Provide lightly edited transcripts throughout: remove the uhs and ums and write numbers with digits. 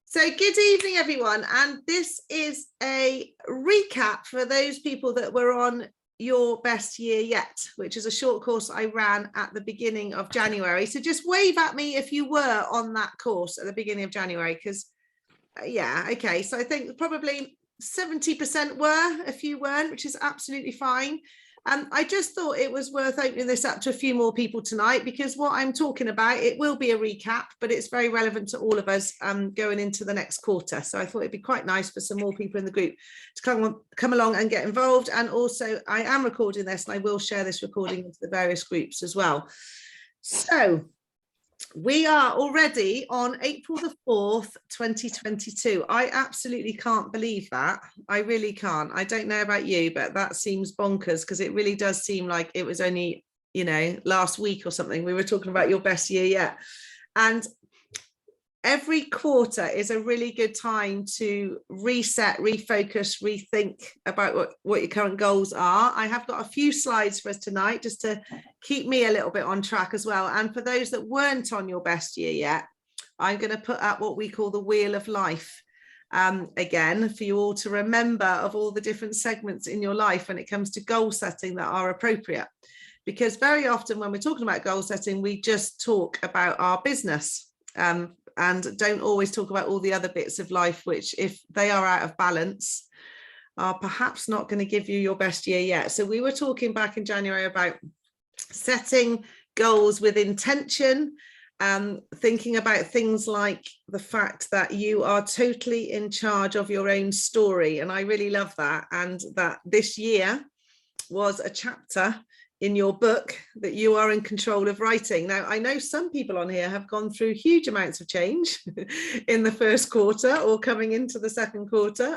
So good evening, everyone. And this is a recap for those people that were on Your Best Year Yet, which is a short course I ran at the beginning of January. So just wave at me if you were on that course at the beginning of January, because yeah, okay. So I think probably 70% were, a few weren't, which is absolutely fine. I just thought it was worth opening this up to a few more people tonight, because what I'm talking about, it will be a recap, but it's very relevant to all of us going into the next quarter. So I thought it'd be quite nice for some more people in the group to come along and get involved. And also I am recording this and I will share this recording into the various groups as well. So we are already on April the 4th, 2022. I absolutely can't believe that. I really can't. I don't know about you, but that seems bonkers, because it really does seem like it was only, you know, last week or something. We were talking about your best year yet. And every quarter is a really good time to reset, refocus, rethink about what your current goals are. I have got a few slides for us tonight just to keep me a little bit on track as well. And for those that weren't on your best year yet, I'm going to put up what we call the Wheel of Life again, for you all to remember of all the different segments in your life when it comes to goal setting that are appropriate. Because very often when we're talking about goal setting, we just talk about our business. And don't always talk about all the other bits of life, which, if they are out of balance, are perhaps not going to give you your best year yet. So we were talking back in January about setting goals with intention, thinking about things like the fact that you are totally in charge of your own story. And I really love that. And that this year was a chapter in your book that you are in control of writing. Now, I know some people on here have gone through huge amounts of change in the first quarter or coming into the second quarter.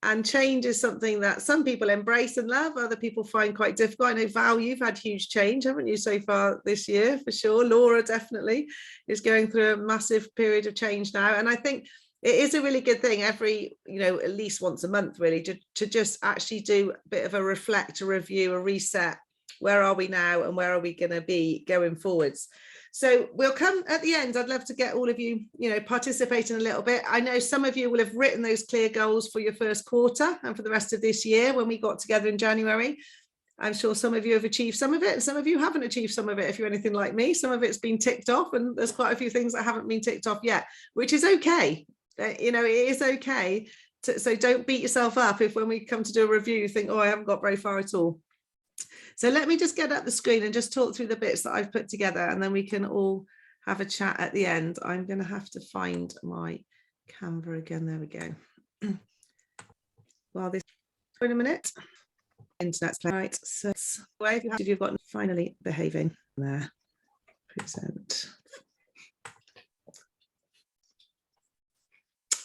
And change is something that some people embrace and love, other people find quite difficult. I know, Val, you've had huge change, haven't you, so far this year, for sure. Laura definitely is going through a massive period of change now. And I think it is a really good thing every, at least once a month, really, to just actually do a bit of a reflect, a review, a reset. Where are we now and where are we going to be going forwards? So we'll come at the end. I'd love to get all of you, participating a little bit. I know some of you will have written those clear goals for your first quarter and for the rest of this year when we got together in January. I'm sure some of you have achieved some of it and some of you haven't achieved some of it. If you're anything like me, some of it's been ticked off and there's quite a few things that haven't been ticked off yet, which is okay. It is okay. So don't beat yourself up if when we come to do a review, you think, oh, I haven't got very far at all. So let me just get up the screen and just talk through the bits that I've put together, and then we can all have a chat at the end. I'm going to have to find my Canva again. There we go. While this in a minute. Internet's playing right. So if you've got finally behaving there. Present.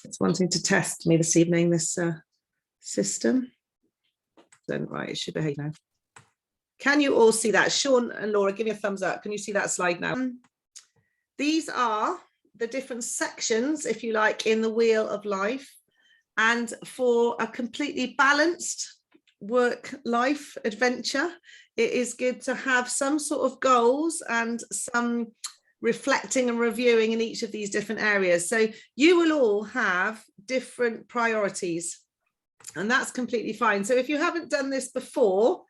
It's wanting to test me this evening, this system. Then right, it should behave now. Can you all see that? Sean and Laura, give me a thumbs up. Can you see that slide now? These are the different sections, if you like, in the Wheel of Life. And for a completely balanced work-life adventure, it is good to have some sort of goals and some reflecting and reviewing in each of these different areas. So you will all have different priorities, and that's completely fine. So if you haven't done this before,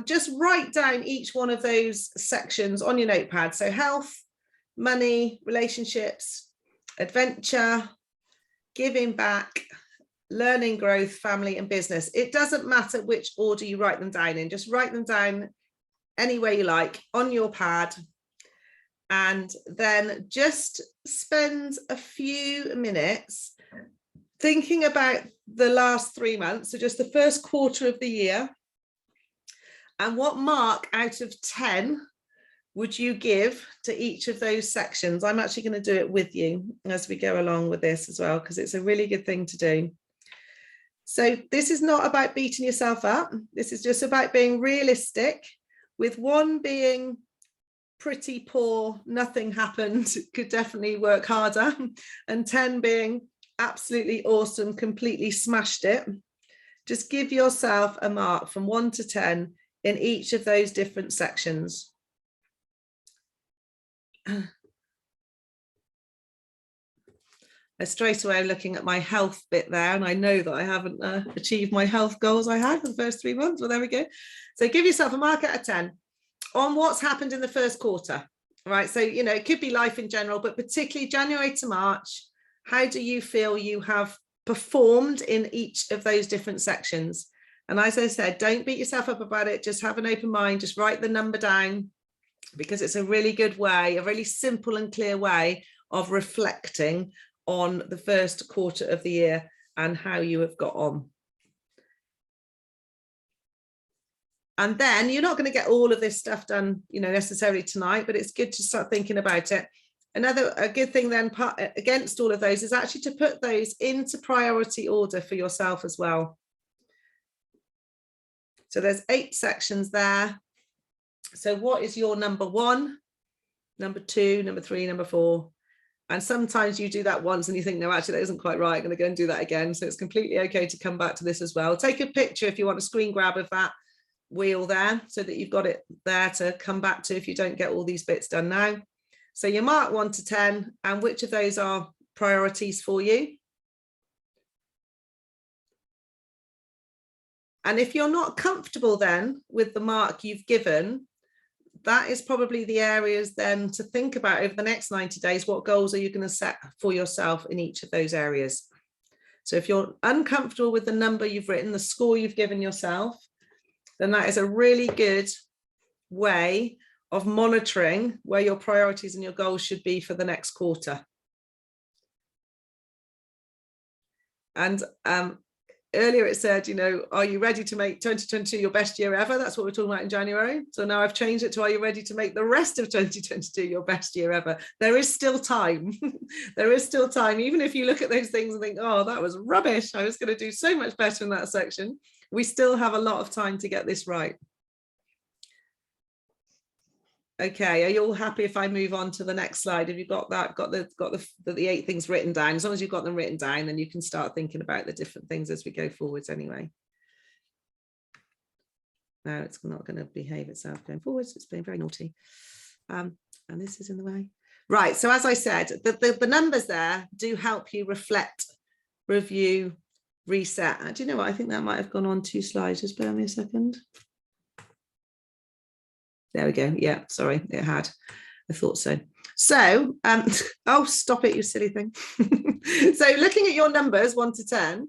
just write down each one of those sections on your notepad. So health, money, relationships, adventure, giving back, learning, growth, family and business. It doesn't matter which order you write them down in, just write them down any way you like on your pad. And then just spend a few minutes thinking about the last 3 months, so just the first quarter of the year. And what mark out of 10 would you give to each of those sections? I'm actually going to do it with you as we go along with this as well, because it's a really good thing to do. So this is not about beating yourself up. This is just about being realistic, with 1 being pretty poor, nothing happened, could definitely work harder, and 10 being absolutely awesome, completely smashed it. Just give yourself a mark from 1 to 10 in each of those different sections. straight away looking at my health bit there, and I know that I haven't achieved my health goals I had for the first 3 months. Well, there we go. So give yourself a mark out of 10 on what's happened in the first quarter, right? So, you know, it could be life in general, but particularly January to March, how do you feel you have performed in each of those different sections? And as I said, don't beat yourself up about it. Just have an open mind, just write the number down, because it's a really good way, a really simple and clear way of reflecting on the first quarter of the year and how you have got on. And then you're not going to get all of this stuff done, you know, necessarily tonight, but it's good to start thinking about it. A good thing then against all of those is actually to put those into priority order for yourself as well. So there's 8 sections there. So what is your number 1, number 2, number 3, number 4? And sometimes you do that once and you think, no, actually, that isn't quite right. I'm going to go and do that again. So it's completely okay to come back to this as well. Take a picture if you want a screen grab of that wheel there, so that you've got it there to come back to if you don't get all these bits done now. So you mark 1 to 10, and which of those are priorities for you? And if you're not comfortable then with the mark you've given, that is probably the areas then to think about over the next 90 days. What goals are you going to set for yourself in each of those areas? So if you're uncomfortable with the number you've written, the score you've given yourself, then that is a really good way of monitoring where your priorities and your goals should be for the next quarter. And earlier it said, you know, are you ready to make 2022 your best year ever? That's what we're talking about in January. So now I've changed it to, are you ready to make the rest of 2022 your best year ever? There is still time. There is still time. Even if you look at those things and think, oh, that was rubbish, I was going to do so much better in that section. We still have a lot of time to get this right. Okay, are you all happy if I move on to the next slide? Have you got that, got the 8 things written down? As long as you've got them written down, then you can start thinking about the different things as we go forwards anyway. No, it's not going to behave itself going forwards. It's being very naughty. And this is in the way. Right, so as I said, the numbers there do help you reflect, review, reset. Do you know what? I think that might have gone on 2 slides. Just bear me a second. There we go. Yeah, sorry, it had. I thought so. So, oh, stop it, you silly thing. So looking at your numbers 1 to 10,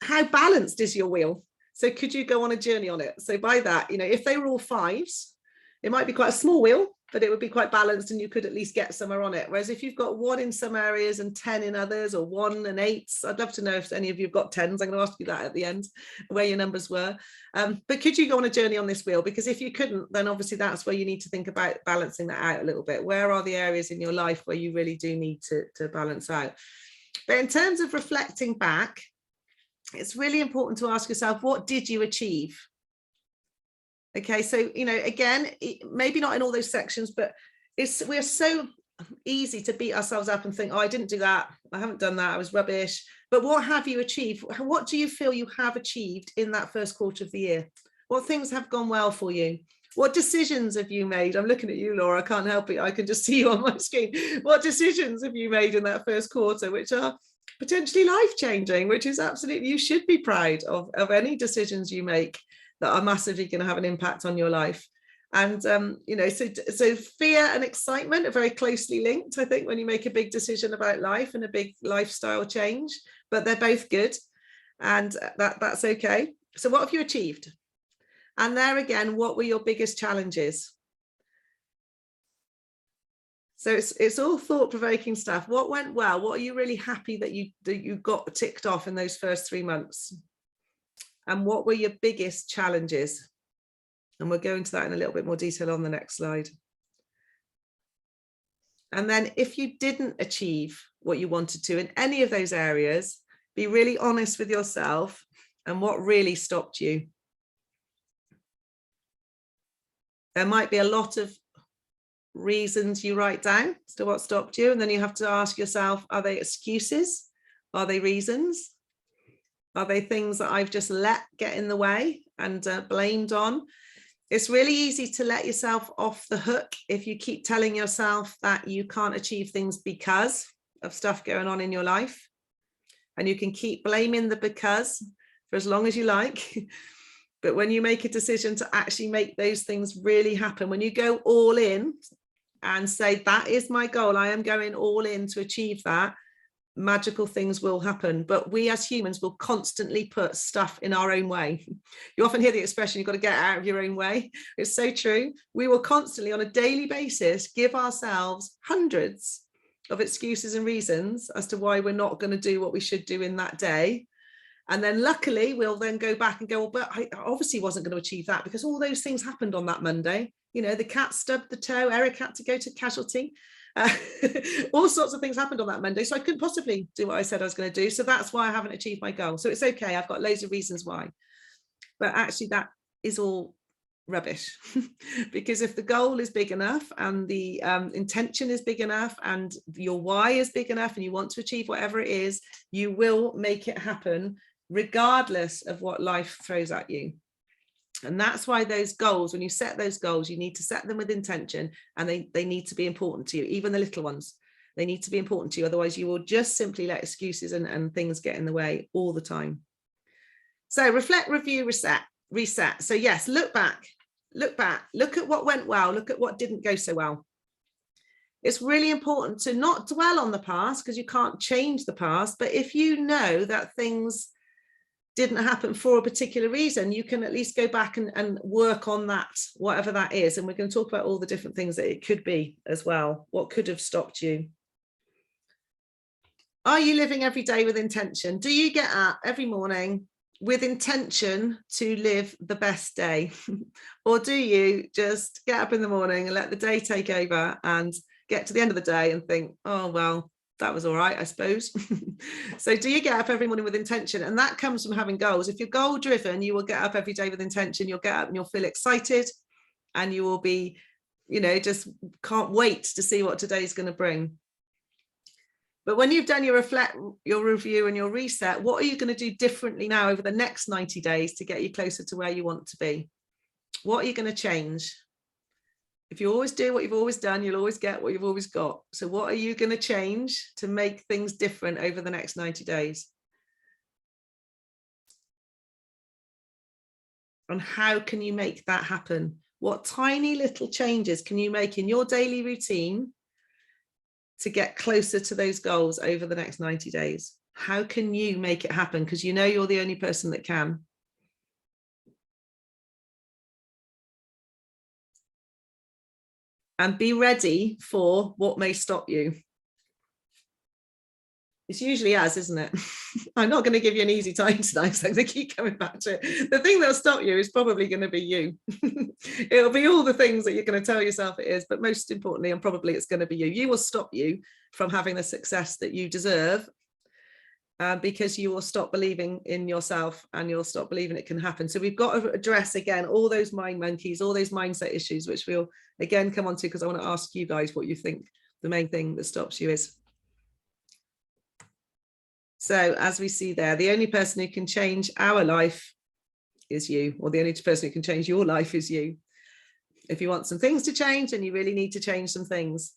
how balanced is your wheel? So could you go on a journey on it? So by that, you know, if they were all 5s, it might be quite a small wheel, but it would be quite balanced and you could at least get somewhere on it. Whereas if you've got 1 in some areas and 10 in others, or 1 and 8s, I'd love to know if any of you have got 10s. I'm going to ask you that at the end, where your numbers were. But could you go on a journey on this wheel? Because if you couldn't, then obviously that's where you need to think about balancing that out a little bit. Where are the areas in your life where you really do need to balance out? But in terms of reflecting back, it's really important to ask yourself, what did you achieve? Okay, so, you know, again, maybe not in all those sections, but we're so easy to beat ourselves up and think, oh, I didn't do that. I haven't done that. I was rubbish. But what have you achieved? What do you feel you have achieved in that first quarter of the year? What things have gone well for you? What decisions have you made? I'm looking at you, Laura. I can't help it. I can just see you on my screen. What decisions have you made in that first quarter, which are potentially life-changing, which is absolutely, you should be proud of any decisions you make that are massively going to have an impact on your life. And you know, so fear and excitement are very closely linked, I think, when you make a big decision about life and a big lifestyle change, but they're both good, and that's okay. So what have you achieved? And there again, what were your biggest challenges? So it's all thought-provoking stuff. What went well? What are you really happy that you got ticked off in those first 3 months? And what were your biggest challenges? And we'll go into that in a little bit more detail on the next slide. And then if you didn't achieve what you wanted to in any of those areas, be really honest with yourself and what really stopped you. There might be a lot of reasons you write down as to what stopped you, and then you have to ask yourself, are they excuses? Are they reasons? Are they things that I've just let get in the way and blamed on? It's really easy to let yourself off the hook if you keep telling yourself that you can't achieve things because, of stuff going on in your life, and you can keep blaming the because for as long as you like. But when you make a decision to actually make those things really happen, when you go all in and say, that is my goal, I am going all in to achieve that, magical things will happen. But we as humans will constantly put stuff in our own way. You often hear the expression, you've got to get out of your own way. It's so true. We will constantly, on a daily basis, give ourselves hundreds of excuses and reasons as to why we're not going to do what we should do in that day. And then luckily we'll then go back and go, well, but I obviously wasn't going to achieve that because all those things happened on that Monday. You know, the cat stubbed the toe, Eric had to go to casualty. All sorts of things happened on that Monday. So I couldn't possibly do what I said I was going to do. So that's why I haven't achieved my goal. So it's okay. I've got loads of reasons why. But actually that is all rubbish. Because if the goal is big enough and the intention is big enough and your why is big enough and you want to achieve whatever it is, you will make it happen regardless of what life throws at you. And that's why those goals, when you set those goals, you need to set them with intention, and they need to be important to you, even the little ones. They need to be important to you. Otherwise you will just simply let excuses and things get in the way all the time. So reflect, review, reset. So yes, look back, look at what went well, look at what didn't go so well. It's really important to not dwell on the past because you can't change the past. But if you know that things didn't happen for a particular reason, you can at least go back and work on that, whatever that is. And we're going to talk about all the different things that it could be as well. What could have stopped you? Are you living every day with intention? Do you get up every morning with intention to live the best day? Or do you just get up in the morning and let the day take over and get to the end of the day and think, oh, well, that was all right, I suppose. So do you get up every morning with intention? And that comes from having goals. If you're goal driven, you will get up every day with intention. You'll get up and you'll feel excited, and you will be, you know, just can't wait to see what today's going to bring. But when you've done your reflect, your review and your reset, what are you going to do differently now over the next 90 days to get you closer to where you want to be? What are you going to change? If you always do what you've always done, you'll always get what you've always got. So what are you going to change to make things different over the next 90 days? And how can you make that happen? What tiny little changes can you make in your daily routine to get closer to those goals over the next 90 days? How can you make it happen? Because you know you're the only person that can. And be ready for what may stop you. It's usually us, isn't it? I'm not going to give you an easy time tonight, so they keep coming back to it. The thing that'll stop you is probably going to be you. It'll be all the things that you're going to tell yourself it is, but most importantly, and probably it's going to be you. You will stop you from having the success that you deserve, because you will stop believing in yourself and you'll stop believing it can happen. So we've got to address again all those mind monkeys, all those mindset issues, which we'll again come on to, because I want to ask you guys what you think the main thing that stops you is. So as we see there, the only person who can change our life is you, or the only person who can change your life is you. If you want some things to change, then you really need to change some things.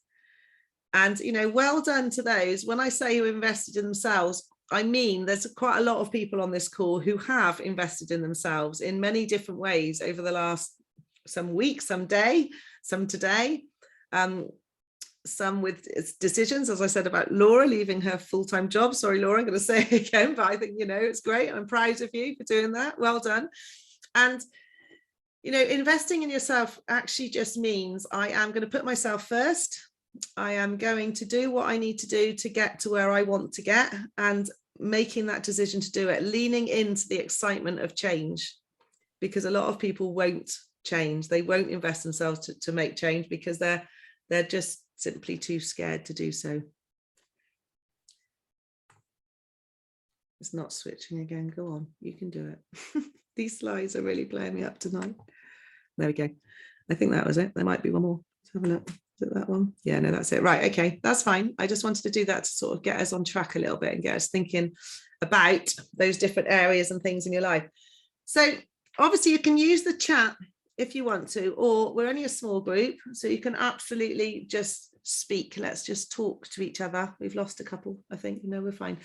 And, you know, well done to those. When I say who invested in themselves, I mean, there's quite a lot of people on this call who have invested in themselves in many different ways over the last some weeks, some day, some today, some with decisions, as I said about Laura leaving her full-time job. Sorry, Laura, I'm going to say it again, but I think, you know, it's great. I'm proud of you for doing that. Well done. And, you know, investing in yourself actually just means I am going to put myself first. I am going to do what I need to do to get to where I want to get, and making that decision to do it, leaning into the excitement of change, because a lot of people won't change. They won't invest themselves to make change because they're just simply too scared to do so. It's not switching again. Go on, you can do it. These slides are really playing me up tonight. There we go. I think that was it. There might be one more. Let's have a look. Is it that one? Yeah, no, that's it. Right. Okay, that's fine. I just wanted to do that to sort of get us on track a little bit and get us thinking about those different areas and things in your life. So obviously you can use the chat if you want to, or we're only a small group, so you can absolutely just speak. Let's just talk to each other. We've lost a couple, I think. No, we're fine.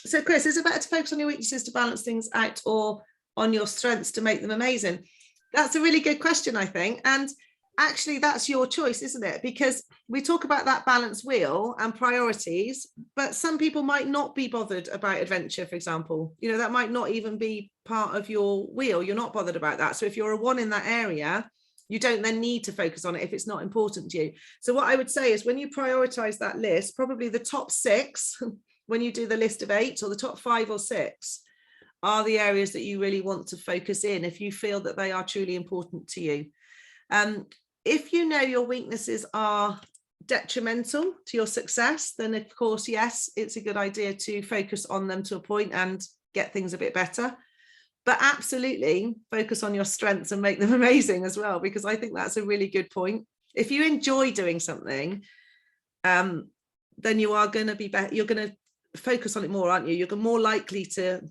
So Chris, is it better to focus on your weaknesses to balance things out, or on your strengths to make them amazing? That's a really good question, I think. And actually that's your choice, isn't it? Because we talk about that balance wheel and priorities, but some people might not be bothered about adventure, for example. You know, that might not even be part of your wheel. You're not bothered about that. So if you're a 1 in that area, you don't then need to focus on it if it's not important to you. So what I would say is, when you prioritize that list, probably the top 6, when you do the list of 8, or the top 5 or 6, are the areas that you really want to focus in if you feel that they are truly important to you. If you know your weaknesses are detrimental to your success, then of course, yes, it's a good idea to focus on them to a point and get things a bit better. But absolutely focus on your strengths and make them amazing as well, because I think that's a really good point. If you enjoy doing something, then you are going to be better. You're going to focus on it more, aren't you? You're more likely to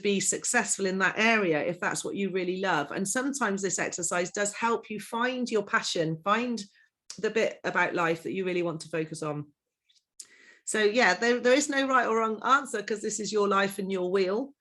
be successful in that area if that's what you really love. And sometimes this exercise does help you find your passion, find the bit about life that you really want to focus on. So yeah, there is no right or wrong answer, because this is your life and your wheel.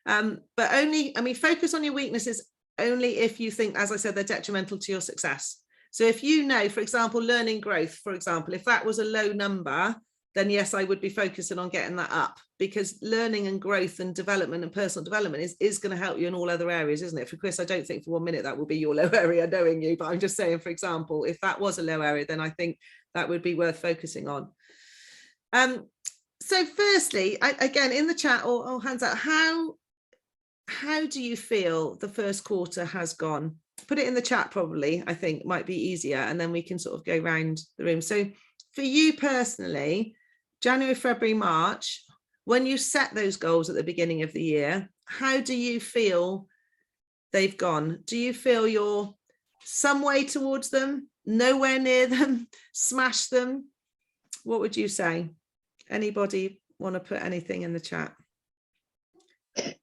But only, I mean, focus on your weaknesses only if you think, as I said, they're detrimental to your success. So if you know, for example, learning growth, for example, if that was a low number, then yes, I would be focusing on getting that up, because learning and growth and development and personal development is going to help you in all other areas, isn't it? For Chris, I don't think for 1 minute that will be your low area, knowing you, but I'm just saying, for example, if that was a low area, then I think that would be worth focusing on. So firstly, again, in the chat, or hands out, how do you feel the first quarter has gone? Put it in the chat, probably, I think might be easier, and then we can sort of go around the room. So for you personally, January, February, March, when you set those goals at the beginning of the year, how do you feel they've gone? Do you feel you're some way towards them, nowhere near them, smash them? What would you say? Anybody want to put anything in the chat? A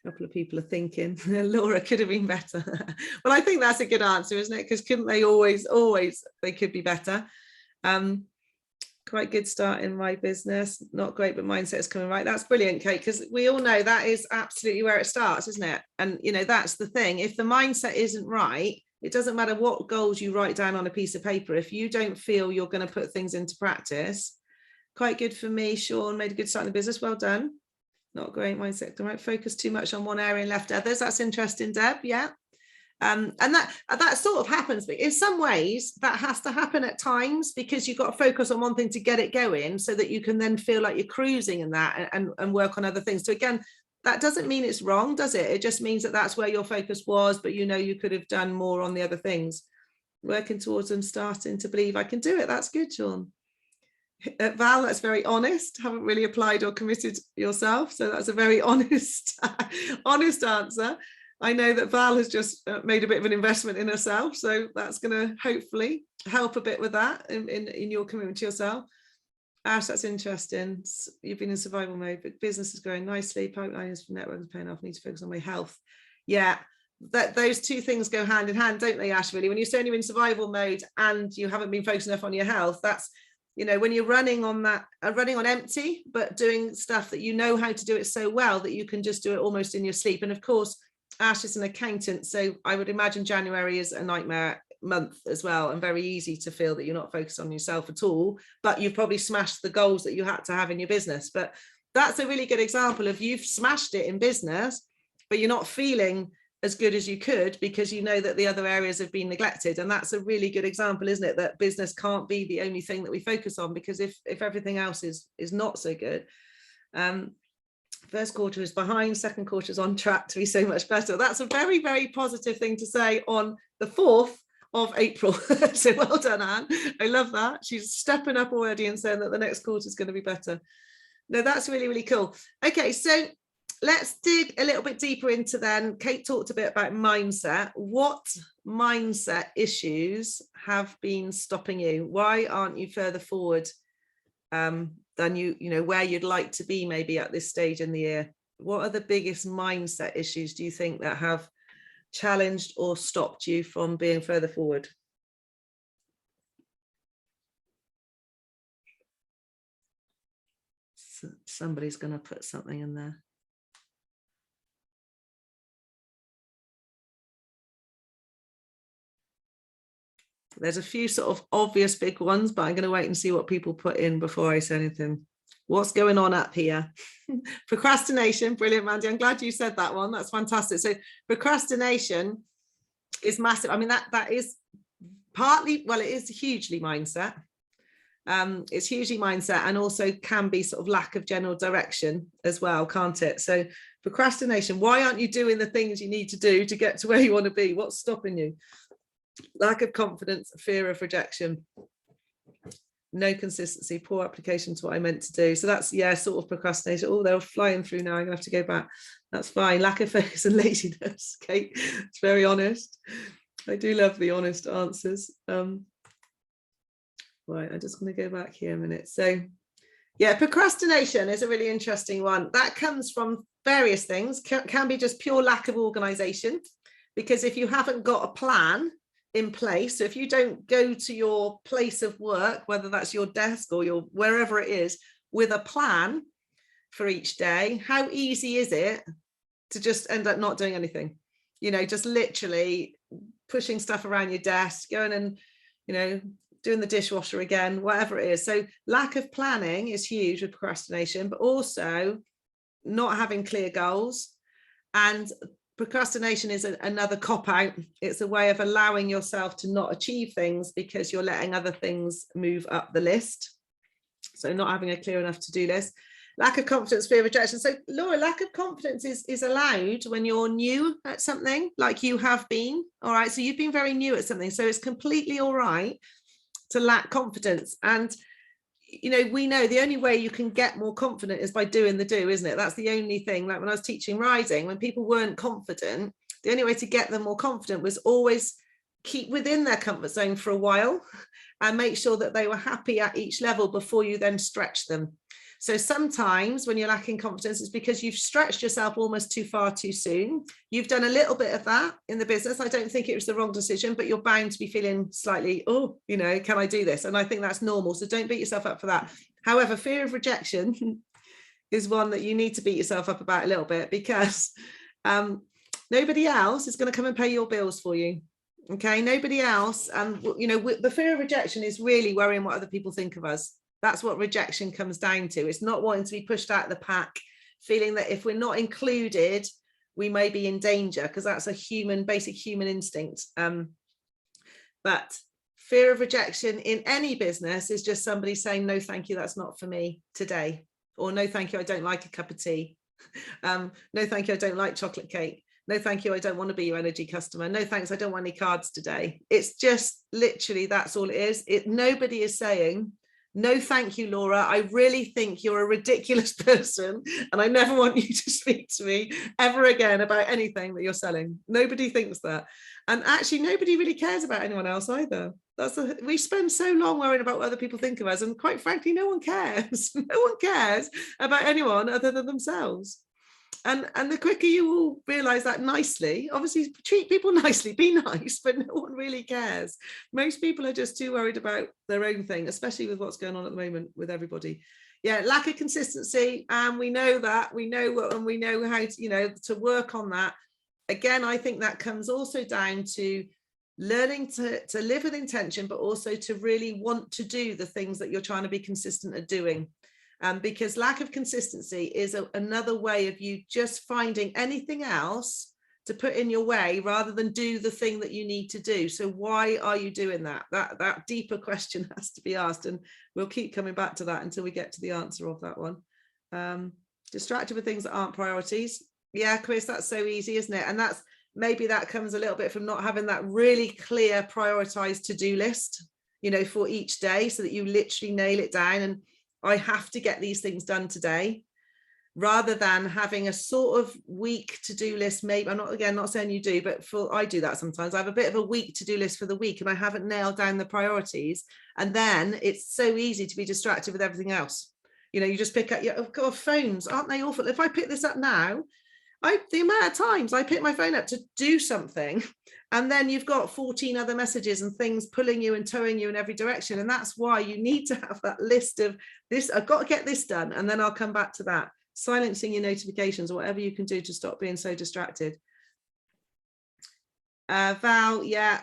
couple of people are thinking Laura could have been better. Well, I think that's a good answer, isn't it? Because couldn't they always they could be better. Quite good start in my business, not great, but mindset is coming right. That's brilliant, Kate, because we all know that is absolutely where it starts, isn't it? And you know, that's the thing. If the mindset isn't right, it doesn't matter what goals you write down on a piece of paper. If you don't feel you're going to put things into practice. Quite good for me. Sean made a good start in the business. Well done. Not great mindset. Don't focus too much on one area and left others. That's interesting, Deb. Yeah. And that sort of happens, but in some ways that has to happen at times, because you've got to focus on one thing to get it going, so that you can then feel like you're cruising in that and work on other things. So again, that doesn't mean it's wrong, does it? It just means that that's where your focus was, but you know, you could have done more on the other things. Working towards them, starting to believe I can do it. That's good, Sean. Val, that's very honest. Haven't really applied or committed yourself, so that's a very honest answer. I know that Val has just made a bit of an investment in herself, so that's going to hopefully help a bit with that in your commitment to yourself. Ash, that's interesting. You've been in survival mode, but business is growing nicely. Pipeline is for networking paying off. Need to focus on my health. Yeah, those two things go hand in hand, don't they, Ash? Really, when you're saying you're in survival mode and you haven't been focusing enough on your health, that's, you know, when you're running on empty, but doing stuff that you know how to do it so well that you can just do it almost in your sleep. And of course, Ash is an accountant, so I would imagine January is a nightmare month as well, and very easy to feel that you're not focused on yourself at all, but you've probably smashed the goals that you had to have in your business. But that's a really good example of you've smashed it in business, but you're not feeling as good as you could because you know that the other areas have been neglected. And that's a really good example, isn't it, that business can't be the only thing that we focus on, because if everything else is not so good. First quarter is behind, second quarter is on track to be so much better. That's a very, very positive thing to say on the 4th of April. So well done, Anne. I love that. She's stepping up already and saying that the next quarter is going to be better. No, that's really, really cool. Okay, so let's dig a little bit deeper into then. Kate talked a bit about mindset. What mindset issues have been stopping you? Why aren't you further forward than you know where you'd like to be maybe at this stage in the year? What are the biggest mindset issues do you think that have challenged or stopped you from being further forward? So somebody's going to put something in there. There's a few sort of obvious big ones, but I'm going to wait and see what people put in before I say anything. What's going on up here? Procrastination. Brilliant, Mandy. I'm glad you said that one. That's fantastic. So procrastination is massive. I mean, that is partly, well, it is hugely mindset. It's hugely mindset, and also can be sort of lack of general direction as well, can't it? So procrastination, why aren't you doing the things you need to do to get to where you want to be? What's stopping you? Lack of confidence, fear of rejection, no consistency, poor application to what I meant to do. So that's, yeah, sort of procrastination. Oh, they're flying through now. I'm gonna have to go back. That's fine. Lack of focus and laziness. Okay, it's very honest. I do love the honest answers. Right, I'm just going to go back here a minute. So yeah, procrastination is a really interesting one. That comes from various things. Can be just pure lack of organization, because if you haven't got a plan in place, so if you don't go to your place of work, whether that's your desk or your wherever it is, with a plan for each day, how easy is it to just end up not doing anything? You know, just literally pushing stuff around your desk, going and, you know, doing the dishwasher again, whatever it is. So lack of planning is huge with procrastination, but also not having clear goals. And procrastination is another cop-out. It's a way of allowing yourself to not achieve things because you're letting other things move up the list. So not having a clear enough to-do list. Lack of confidence, fear of rejection. So Laura, lack of confidence is allowed when you're new at something, like you have been. All right, so you've been very new at something, so it's completely all right to lack confidence. And you know, we know the only way you can get more confident is by doing the do, isn't it? That's the only thing. Like when I was teaching riding, when people weren't confident, the only way to get them more confident was always keep within their comfort zone for a while and make sure that they were happy at each level before you then stretch them. So sometimes when you're lacking confidence, it's because you've stretched yourself almost too far too soon. You've done a little bit of that in the business. I don't think it was the wrong decision, but you're bound to be feeling slightly, oh, you know, can I do this? And I think that's normal. So don't beat yourself up for that. However, fear of rejection is one that you need to beat yourself up about a little bit, because nobody else is going to come and pay your bills for you. Okay, nobody else. And, you know, the fear of rejection is really worrying what other people think of us. That's what rejection comes down to. It's not wanting to be pushed out of the pack, feeling that if we're not included, we may be in danger, because that's a basic human instinct. But fear of rejection in any business is just somebody saying, no, thank you, that's not for me today. Or no, thank you, I don't like a cup of tea. No, thank you, I don't like chocolate cake. No, thank you, I don't want to be your energy customer. No, thanks, I don't want any cards today. It's just literally, that's all it is. Nobody is saying, no, thank you, Laura. I really think you're a ridiculous person, and I never want you to speak to me ever again about anything that you're selling. Nobody thinks that. And actually, nobody really cares about anyone else either. We spend so long worrying about what other people think of us, and quite frankly, no one cares. No one cares about anyone other than themselves. And the quicker you will realize that nicely, obviously treat people nicely, be nice, but no one really cares. Most people are just too worried about their own thing, especially with what's going on at the moment with everybody. Yeah, lack of consistency, and we know that, we know what, and we know how to, you know, to work on that. Again, I think that comes also down to learning to live with intention, but also to really want to do the things that you're trying to be consistent at doing. Because lack of consistency is another way of you just finding anything else to put in your way rather than do the thing that you need to do. So why are you doing that? That deeper question has to be asked, and we'll keep coming back to that until we get to the answer of that one. Distracted with things that aren't priorities. Yeah, Chris, that's so easy, isn't it? And that's maybe that comes a little bit from not having that really clear prioritized to-do list, you know, for each day, so that you literally nail it down and I have to get these things done today, rather than having a sort of week to-do list. Maybe I'm not saying you do, but I do that sometimes. I have a bit of a week to-do list for the week and I haven't nailed down the priorities. And then it's so easy to be distracted with everything else. You know, you just pick up your phones, aren't they awful? If I pick this up now the amount of times I pick my phone up to do something, and then you've got 14 other messages and things pulling you and towing you in every direction. And that's why you need to have that list of this, I've got to get this done, and then I'll come back to that. Silencing your notifications, or whatever you can do to stop being so distracted. Val, yeah,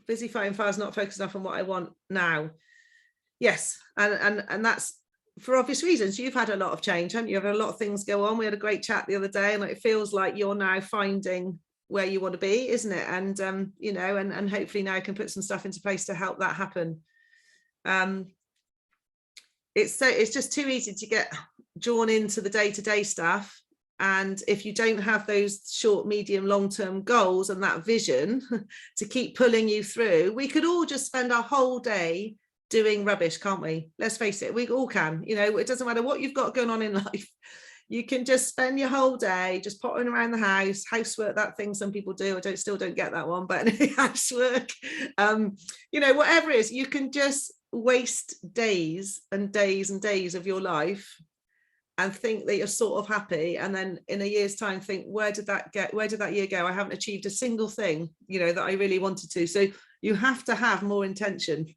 busy fighting fires, not focused enough on what I want now. Yes, and that's for obvious reasons. You've had a lot of change, haven't you? You've had a lot of things go on. We had a great chat the other day, and it feels like you're now finding where you want to be, isn't it? And you know, and hopefully now can put some stuff into place to help that happen. It's just too easy to get drawn into the day-to-day stuff, and if you don't have those short, medium, long-term goals and that vision to keep pulling you through, we could all just spend our whole day doing rubbish, can't we? Let's face it, we all can. You know, it doesn't matter what you've got going on in life, you can just spend your whole day just pottering around the house, housework, that thing some people do. I still don't get that one, but housework, you know, whatever it is, you can just waste days and days and days of your life and think that you're sort of happy, and then in a year's time think, where did that year go? I haven't achieved a single thing, you know, that I really wanted to. So you have to have more intention.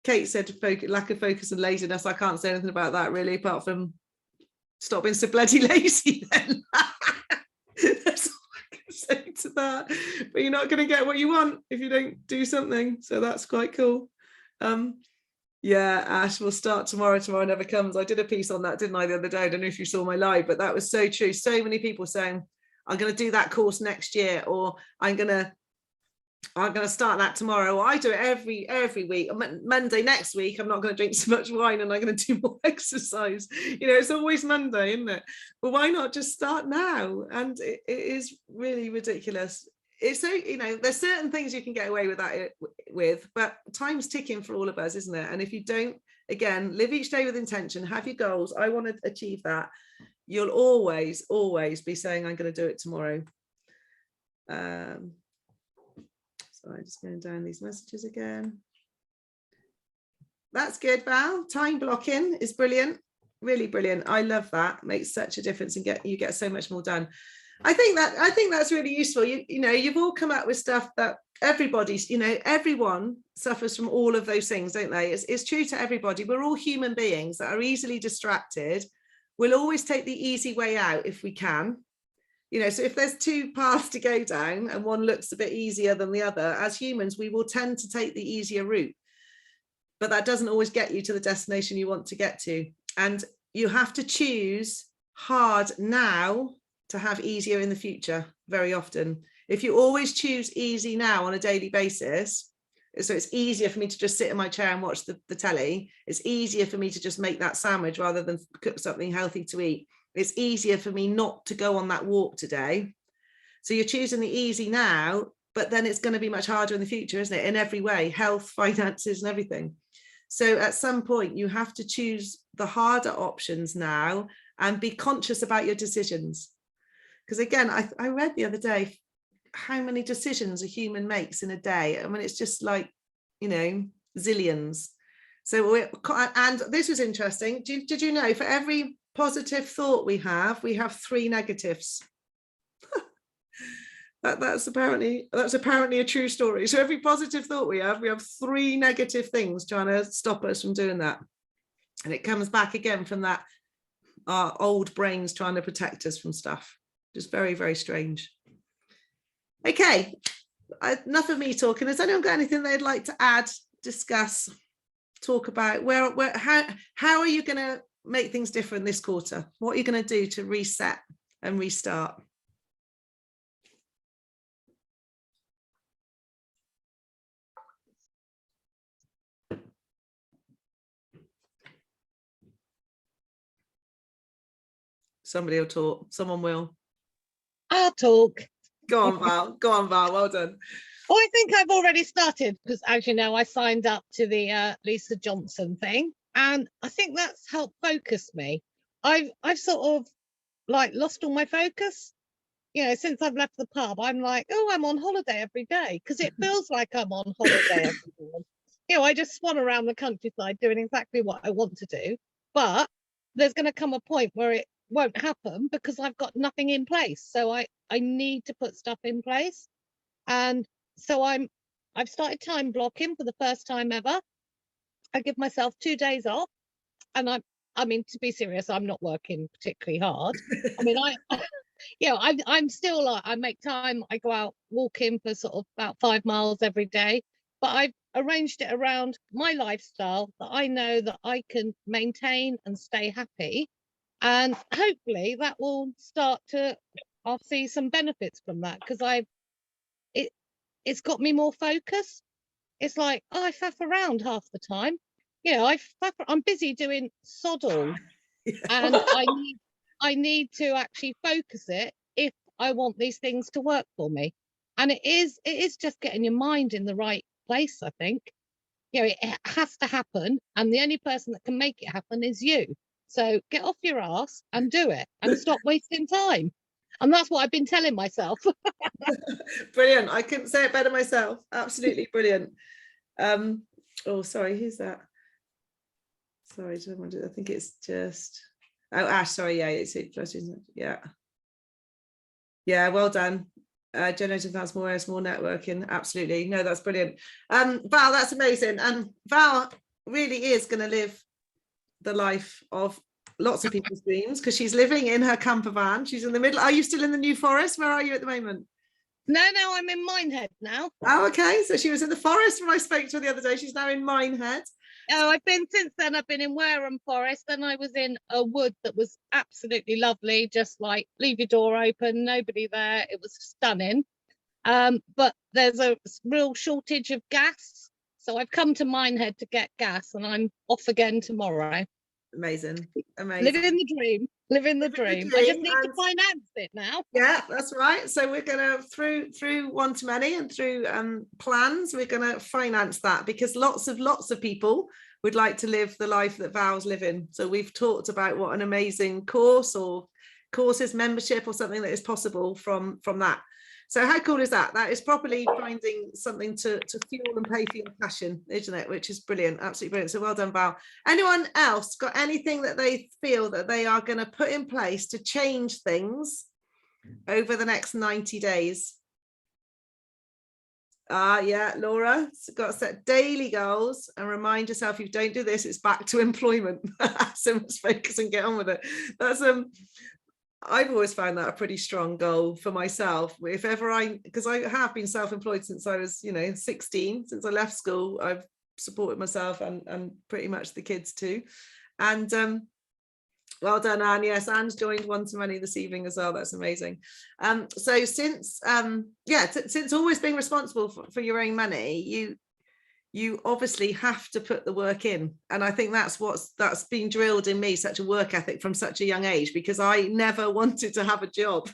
Kate said lack of focus and laziness. I can't say anything about that really, apart from stop being so bloody lazy then. That's all I can say to that. But you're not going to get what you want if you don't do something. So that's quite cool. Yeah, Ash, will start tomorrow. Tomorrow never comes. I did a piece on that, didn't I, the other day? I don't know if you saw my live, but that was so true. So many people saying, I'm going to do that course next year, or I'm going to start that tomorrow. Or I do it every week. Monday next week, I'm not going to drink so much wine and I'm going to do more exercise. You know, it's always Monday, isn't it? But why not just start now? And it is really ridiculous. It's so, you know, there's certain things you can get away with that but time's ticking for all of us, isn't it? And if you don't, again, live each day with intention, have your goals, I want to achieve that, you'll always be saying, I'm going to do it tomorrow. So I'm just going down these messages again. That's good, Val. Time blocking is brilliant, really brilliant. I love that. It makes such a difference, and you get so much more done. I think that's really useful. You know, you've all come up with stuff that everybody's, you know, everyone suffers from all of those things, don't they? It's true to everybody. We're all human beings that are easily distracted. We'll always take the easy way out if we can. You know, so if there's two paths to go down and one looks a bit easier than the other, as humans, we will tend to take the easier route. But that doesn't always get you to the destination you want to get to. And you have to choose hard now to have easier in the future very often. If you always choose easy now on a daily basis, so it's easier for me to just sit in my chair and watch the telly, it's easier for me to just make that sandwich rather than cook something healthy to eat, it's easier for me not to go on that walk today. So you're choosing the easy now, but then it's going to be much harder in the future, isn't it? In every way, health, finances, and everything. So at some point you have to choose the harder options now and be conscious about your decisions. Because again, I read the other day how many decisions a human makes in a day. I mean, it's just like, you know, zillions. So and this was interesting. Did you know for every positive thought we have 3 negatives? That's apparently a true story. So every positive thought we have 3 negative things trying to stop us from doing that. And it comes back again from that our old brains trying to protect us from stuff. Just very, very strange. Okay, enough of me talking. Has anyone got anything they'd like to add, discuss, talk about? How are you going to make things different this quarter? What are you going to do to reset and restart? Somebody will talk. Someone will. I'll talk. Go on, Val. Go on, Val. Well done. Oh, I think I've already started because, as you know, I signed up to the Lisa Johnson thing, and I think that's helped focus me. I've sort of like lost all my focus. You know, since I've left the pub, I'm like, oh, I'm on holiday every day because it feels like I'm on holiday every day. You know, I just swan around the countryside doing exactly what I want to do, but there's going to come a point where won't happen because I've got nothing in place. So I need to put stuff in place. And so I've started time blocking for the first time ever. I give myself 2 days off, and I mean, to be serious, I'm not working particularly hard. I mean, I'm still like, I make time. I go out walking for sort of about 5 miles every day, but I've arranged it around my lifestyle that I know that I can maintain and stay happy. And hopefully that will start to, I'll see some benefits from that, because it, it's got me more focused. It's like, oh, I faff around half the time. I'm busy doing sod all, and I need to actually focus it if I want these things to work for me. And it is just getting your mind in the right place, I think. It has to happen, and the only person that can make it happen is you. So get off your ass and do it, and stop wasting time. And that's what I've been telling myself. Brilliant. I couldn't say it better myself. Absolutely brilliant. Oh, sorry, who's that? Sorry, I think it's just, oh, Ash, sorry, yeah, it's yeah, well done. Generating fans, more networking. Absolutely. No, that's brilliant. Val, that's amazing. And Val really is going to live the life of lots of people's dreams, because she's living in her camper van. She's in the middle. Are you still in the New Forest? Where are you at the moment? No, I'm in Minehead now. Oh, okay. So she was in the forest when I spoke to her the other day. She's now in Minehead. Oh, since then I've been in Wareham Forest, and I was in a wood that was absolutely lovely, just like leave your door open, nobody there. It was stunning. But there's a real shortage of gas, so I've come to Minehead to get gas, and I'm off again tomorrow. Amazing. Living the dream. I just need to finance it now. Yeah, that's right. So we're going to, through one to many and through plans, we're going to finance that, because lots of people would like to live the life that Val's living. So we've talked about what an amazing course or courses, membership or something that is possible from that. So how cool is that? That is properly finding something to fuel and pay for your passion, isn't it? Which is brilliant, absolutely brilliant. So well done, Val. Anyone else got anything that they feel that they are going to put in place to change things over the next 90 days? Yeah, Laura, got to set daily goals and remind yourself, if you don't do this, it's back to employment. So much focus and get on with it. That's I've always found that a pretty strong goal for myself. If ever because I have been self-employed since I was, 16, since I left school, I've supported myself and pretty much the kids too. And well done, Anne. Yes, Anne's joined One to Many this evening as well. That's amazing. So since always being responsible for your own money, you obviously have to put the work in. And I think that's been drilled in me, such a work ethic from such a young age, because I never wanted to have a job.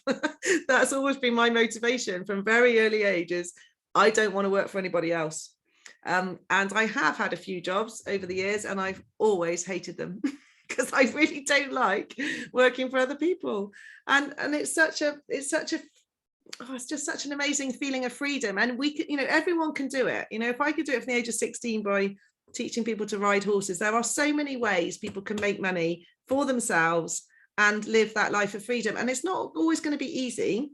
That's always been my motivation from very early ages. I don't want to work for anybody else. And I have had a few jobs over the years, and I've always hated them because I really don't like working for other people. And it's just such an amazing feeling of freedom. And we could, everyone can do it. If I could do it from the age of 16 by teaching people to ride horses, there are so many ways people can make money for themselves and live that life of freedom. And it's not always going to be easy,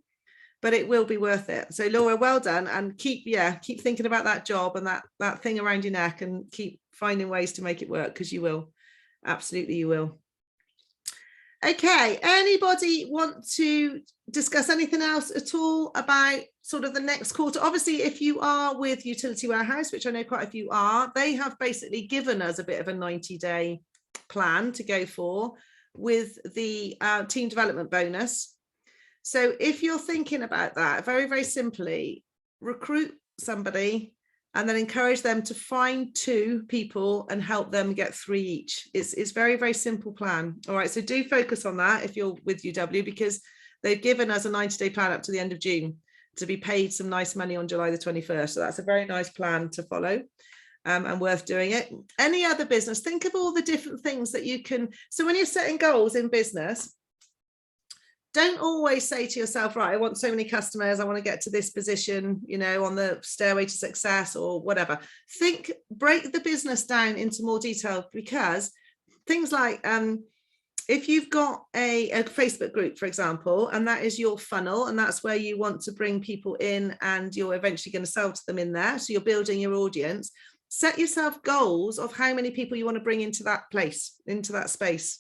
but it will be worth it. So Laura, well done, and keep thinking about that job and that thing around your neck, and keep finding ways to make it work, because you will. Absolutely, you will. Okay, anybody want to discuss anything else at all about sort of the next quarter? Obviously, if you are with Utility Warehouse, which I know quite a few are, they have basically given us a bit of a 90-day plan to go for with the team development bonus. So if you're thinking about that, very, very simply, recruit somebody and then encourage them to find 2 people and help them get 3 each. It's very, very simple plan. All right, so do focus on that if you're with UW, because they've given us a 90-day plan up to the end of June to be paid some nice money on July the 21st. So that's a very nice plan to follow, and worth doing it. Any other business, think of all the different things that you can. So when you're setting goals in business, don't always say to yourself, right, I want so many customers, I want to get to this position, on the stairway to success or whatever. Break the business down into more detail, because things like if you've got a Facebook group, for example, and that is your funnel, and that's where you want to bring people in and you're eventually going to sell to them in there, so you're building your audience, set yourself goals of how many people you want to bring into that place, into that space.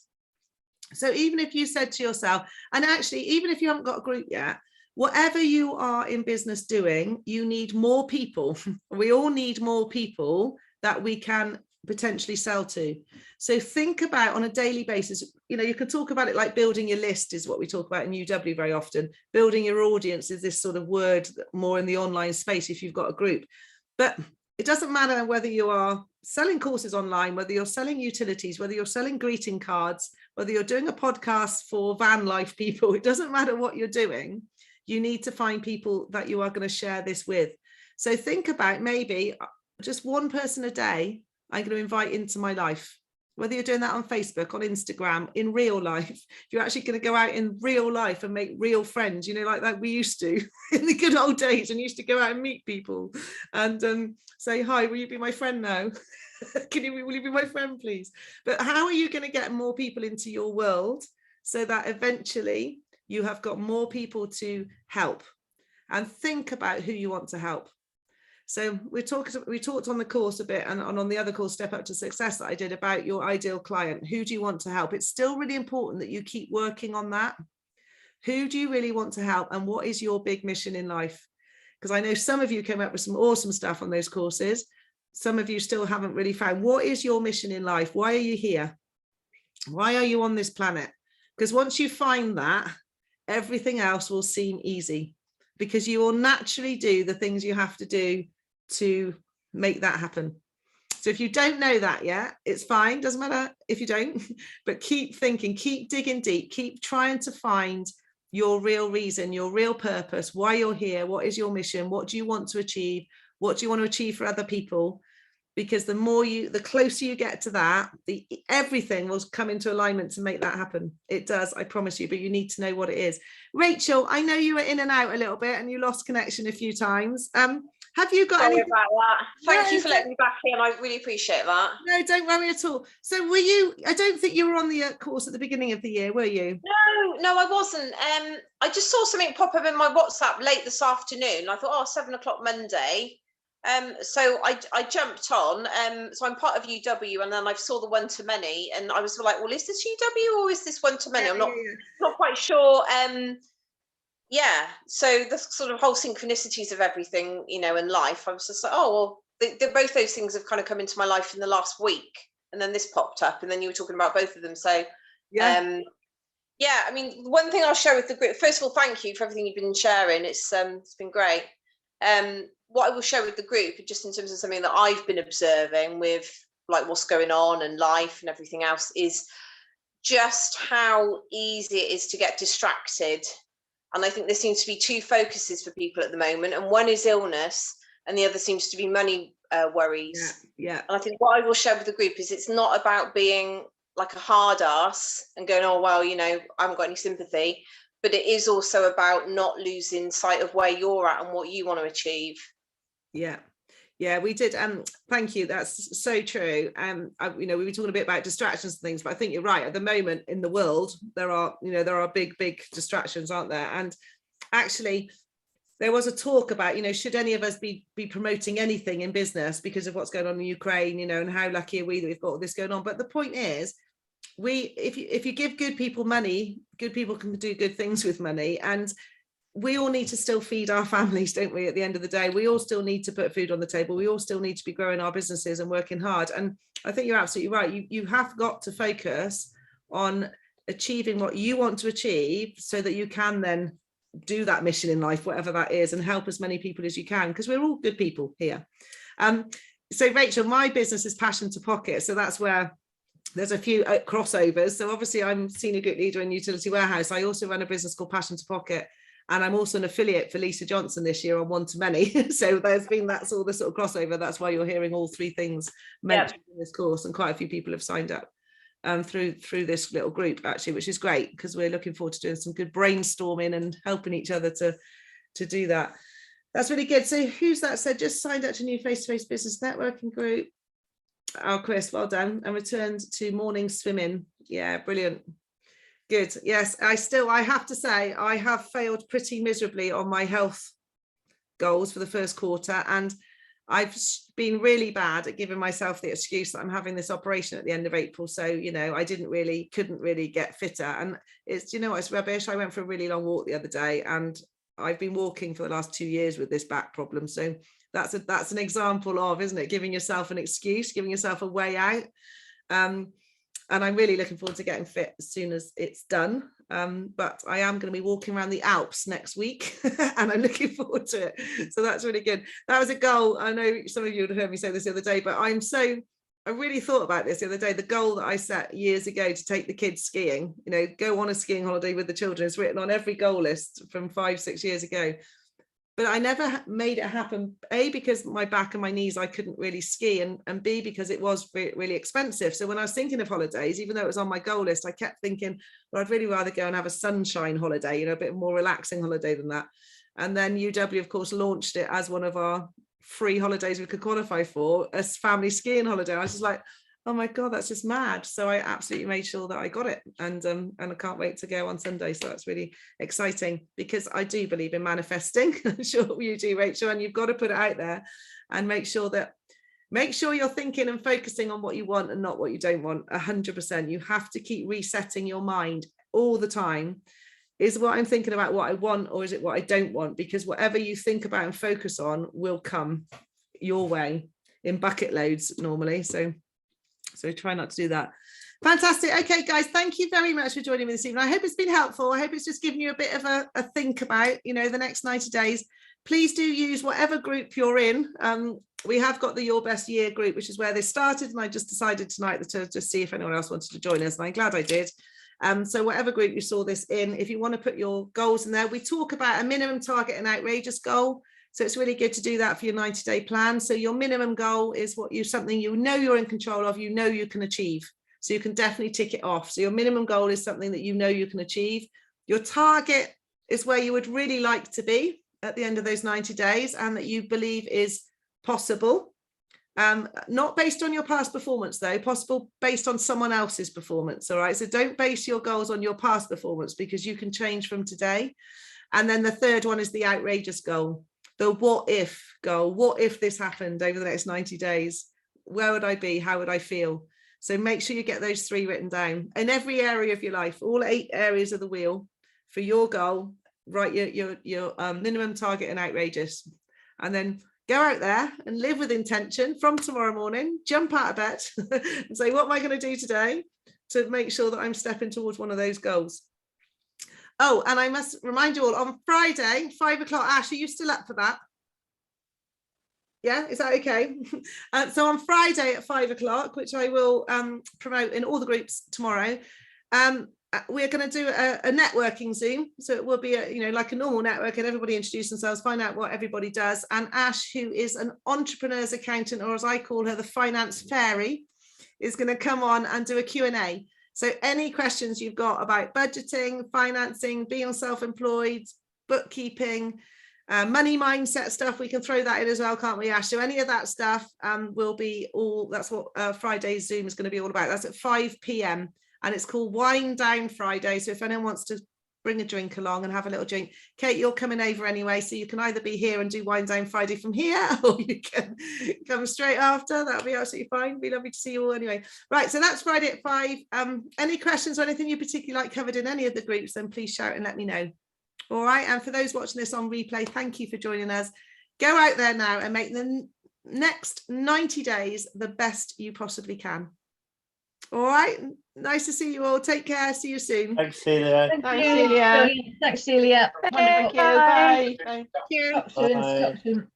So even if you said to yourself, and actually, even if you haven't got a group yet, whatever you are in business doing, you need more people. We all need more people that we can potentially sell to. So think about on a daily basis, you know, you can talk about it like building your list is what we talk about in UW very often. Building your audience is this sort of word more in the online space if you've got a group. But it doesn't matter whether you are selling courses online, whether you're selling utilities, whether you're selling greeting cards, whether you're doing a podcast for van life people, it doesn't matter what you're doing. You need to find people that you are going to share this with. So think about maybe just one person a day I'm going to invite into my life, whether you're doing that on Facebook, on Instagram, in real life. You're actually going to go out in real life and make real friends, you know, like that we used to in the good old days, and used to go out and meet people and say, hi, will you be my friend now? Will you be my friend, please? But how are you going to get more people into your world so that eventually you have got more people to help? And think about who you want to help. So we talked on the course a bit, and on the other course, Step Up to Success, that I did about your ideal client. Who do you want to help? It's still really important that you keep working on that. Who do you really want to help, and what is your big mission in life? Because I know some of you came up with some awesome stuff on those courses. Some of you still haven't really found what is your mission in life. Why are you here? Why are you on this planet? Because once you find that, everything else will seem easy, because you will naturally do the things you have to do to make that happen. So if you don't know that yet, it's fine, doesn't matter if you don't, but keep thinking, keep digging deep, keep trying to find your real reason, your real purpose, why you're here, what is your mission, what do you want to achieve, what do you want to achieve for other people? Because the closer you get to that, everything will come into alignment to make that happen. It does, I promise you, but you need to know what it is. Rachel, I know you were in and out a little bit and you lost connection a few times. Have you got Sorry anything about that? Thank you for letting me back in. I really appreciate that. No, don't worry at all. So were you, I don't think you were on the course at the beginning of the year, were you? No, I wasn't. I just saw something pop up in my WhatsApp late this afternoon. I thought, 7 o'clock Monday. So I jumped on. So I'm part of UW, and then I saw the one-to-many, and I was like, well, is this UW or is this one-to-many? I'm not quite sure. Yeah, so the sort of whole synchronicities of everything, you know, in life, I was just like, oh, well, both those things have kind of come into my life in the last week, and then this popped up, and then you were talking about both of them. So yeah, I mean, one thing I'll share with the group, first of all, thank you for everything you've been sharing. It's been great. What I will share with the group, just in terms of something that I've been observing with like what's going on and life and everything else, is just how easy it is to get distracted. And I think there seems to be two focuses for people at the moment, and one is illness and the other seems to be money worries. Yeah. And I think what I will share with the group is it's not about being like a hard ass and going, oh, well, you know, I haven't got any sympathy, but it is also about not losing sight of where you're at and what you want to achieve. Yeah, we did. Thank you. That's so true. You know, we were talking a bit about distractions and things, but I think you're right. At the moment in the world, there are big distractions, aren't there? And actually, there was a talk about, you know, should any of us be promoting anything in business because of what's going on in Ukraine, you know, and how lucky are we that we've got all this going on. But the point is, if you give good people money, good people can do good things with money, and we all need to still feed our families, don't we? At the end of the day, we all still need to put food on the table. We all still need to be growing our businesses and working hard. And I think you're absolutely right. You have got to focus on achieving what you want to achieve so that you can then do that mission in life, whatever that is, and help as many people as you can, because we're all good people here. So Rachel, my business is Passion to Pocket. So that's where there's a few crossovers. So obviously I'm senior group leader in Utility Warehouse. I also run a business called Passion to Pocket. And I'm also an affiliate for Lisa Johnson this year on one-to-many. So that's all the sort of crossover. That's why you're hearing all three things mentioned in this course. And quite a few people have signed up through this little group, actually, which is great, because we're looking forward to doing some good brainstorming and helping each other to do that. That's really good. So who's that said just signed up to a new face-to-face business networking group? Oh, Chris, well done. And returned to morning swimming. Yeah, brilliant. Good. Yes, I have to say, I have failed pretty miserably on my health goals for the first quarter, and I've been really bad at giving myself the excuse that I'm having this operation at the end of April. So, you know, I couldn't really get fitter. And it's, you know, it's rubbish. I went for a really long walk the other day, and I've been walking for the last 2 years with this back problem. So that's an example of, isn't it, giving yourself an excuse, giving yourself a way out. And I'm really looking forward to getting fit as soon as it's done. But I am going to be walking around the Alps next week and I'm looking forward to it. So that's really good. That was a goal. I know some of you would have heard me say this the other day, but I really thought about this the other day. The goal that I set years ago to take the kids skiing, you know, go on a skiing holiday with the children, is written on every goal list from 5-6 years ago. But I never made it happen, A, because my back and my knees, I couldn't really ski, and B, because it was really expensive. So when I was thinking of holidays, even though it was on my goal list, I kept thinking, well, I'd really rather go and have a sunshine holiday, you know, a bit more relaxing holiday than that. And then UW, of course, launched it as one of our free holidays we could qualify for, a family skiing holiday. I was just like, oh my God, that's just mad. So I absolutely made sure that I got it, and I can't wait to go on Sunday. So that's really exciting, because I do believe in manifesting. I'm sure you do, Rachel, and you've got to put it out there and make sure you're thinking and focusing on what you want and not what you don't want. 100%. You have to keep resetting your mind all the time. Is what I'm thinking about what I want, or is it what I don't want? Because whatever you think about and focus on will come your way in bucket loads normally. So try not to do that. Fantastic. Okay, guys, thank you very much for joining me this evening. I hope it's been helpful. I hope it's just given you a bit of a think about, you know, the next 90 days. Please do use whatever group you're in. We have got the Your Best Year group, which is where they started, and I just decided tonight to just see if anyone else wanted to join us, and I'm glad I did. So whatever group you saw this in, if you want to put your goals in there, we talk about a minimum target and outrageous goal. So it's really good to do that for your 90-day plan. So your minimum goal is something you know you're in control of, you know you can achieve. So you can definitely tick it off. So your minimum goal is something that you know you can achieve. Your target is where you would really like to be at the end of those 90 days, and that you believe is possible. Not based on your past performance, though, possible based on someone else's performance. All right. So don't base your goals on your past performance, because you can change from today. And then the third one is the outrageous goal. The what if goal. What if this happened over the next 90 days? Where would I be? How would I feel? So make sure you get those 3 written down in every area of your life, all 8 areas of the wheel for your goal. Write your minimum, target and outrageous, and then go out there and live with intention from tomorrow morning. Jump out of bed and say, what am I going to do today to make sure that I'm stepping towards one of those goals? Oh, and I must remind you all, on Friday, 5 o'clock, Ash, are you still up for that? Yeah, is that okay? So on Friday at 5 o'clock, which I will promote in all the groups tomorrow, we're going to do a networking Zoom. So it will be like a normal network, and everybody introduce themselves, find out what everybody does. And Ash, who is an entrepreneur's accountant, or as I call her, the finance fairy, is going to come on and do a Q&A. So any questions you've got about budgeting, financing, being self-employed, bookkeeping, money mindset stuff, we can throw that in as well, can't we, Ash? So any of that stuff will be all, that's what Friday's Zoom is going to be all about. That's at 5 p.m. and it's called Wind Down Friday. So if anyone wants to bring a drink along and have a little drink, Kate, you're coming over anyway, so you can either be here and do Wind Down Friday from here, or you can come straight after. That'll be absolutely fine. Be lovely to see you all anyway. Right, so that's Friday at 5. Any questions or anything you particularly like covered in any of the groups, then please shout and let me know. All right, and for those watching this on replay, thank you for joining us. Go out there now and make the next 90 days the best you possibly can. All right, nice to see you all. Take care. See you soon. Thanks, Celia. Thanks, Celia. Thanks, Celia. Thank you. Bye. Bye. Instruction.